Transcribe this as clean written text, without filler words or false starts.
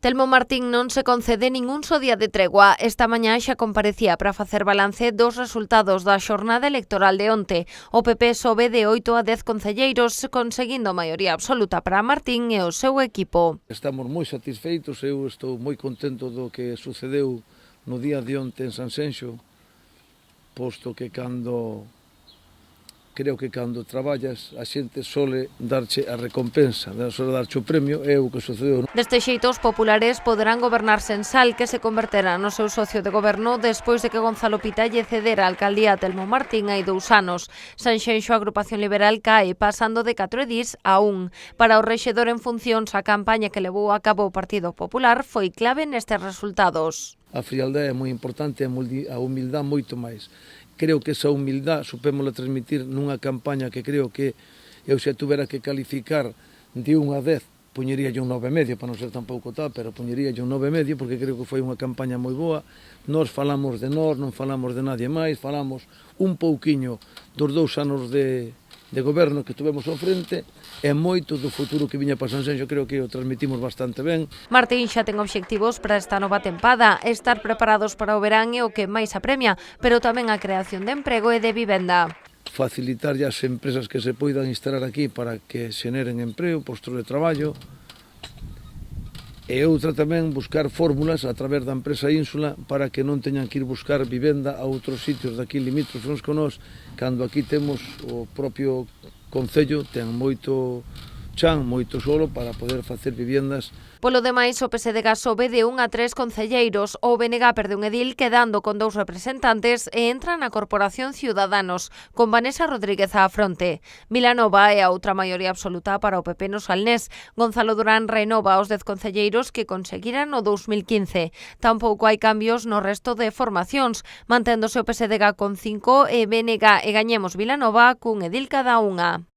Telmo Martín non se concede ningún só día de tregua. Esta mañá xa comparecía para facer balance dos resultados da xornada electoral de onte. O PP sobe de 8 a 10 concelleiros, conseguindo maioría absoluta para Martín e o seu equipo. Estamos moi satisfeitos, eu estou moi contento do que sucedeu no día de onte en Sanxenxo, posto que creo que cando traballas a xente sole darche a recompensa, sole darche o premio, é o que sucedeu. Deste xeito, os populares poderán gobernar sen Sal, que se converterá no seu socio de goberno despois de que Gonzalo Pita lle cedera a alcaldía a Telmo Martín hai 2 anos. Sanxenxo, a agrupación liberal, cae pasando de 4 edís a 1. Para o rexedor en funcións, a campaña que levou a cabo o Partido Popular foi clave nestes resultados. A frialdade é moi importante, a humildade moito máis. Creo que esa humildade supémola transmitir nunha campaña que creo que eu se tuvera que calificar de 1 a 10, poñeríalle un 9,5 para non ser tampouco tal, pero poñeríalle un 9,5 porque creo que foi unha campaña moi boa. Nós falamos de nós, non falamos de nadie máis, falamos un pouquiño dos 2 anos de goberno que tuvemos ao frente e moito do futuro que viña para Sanxenxo, creo que o transmitimos bastante ben. Martín xa ten obxectivos para esta nova tempada, estar preparados para o verán é o que máis apremia, pero tamén a creación de emprego e de vivenda. Facilitar as empresas que se poidan instalar aquí para que xeneren emprego, postos de traballo, e outra tamén buscar fórmulas a través da empresa Ínsula para que non teñan que ir buscar vivenda a outros sitios daqui limítrofes con nós, cando aquí temos o propio concello, ten moito chan, moito solo para poder facer vivendas. Polo demais, o PSDG sobe de 1 a 3 concelleiros. O BNG perde un edil quedando con 2 representantes e entra na Corporación Ciudadanos, con Vanessa Rodríguez á fronte. Vilanova é a outra maioría absoluta para o PP no Salnés. Gonzalo Durán renova os 10 concelleiros que conseguiran no 2015. Tampouco hai cambios no resto de formacións, manténdose o PSDG con 5 e BNG e Gañemos Vilanova cun edil cada unha.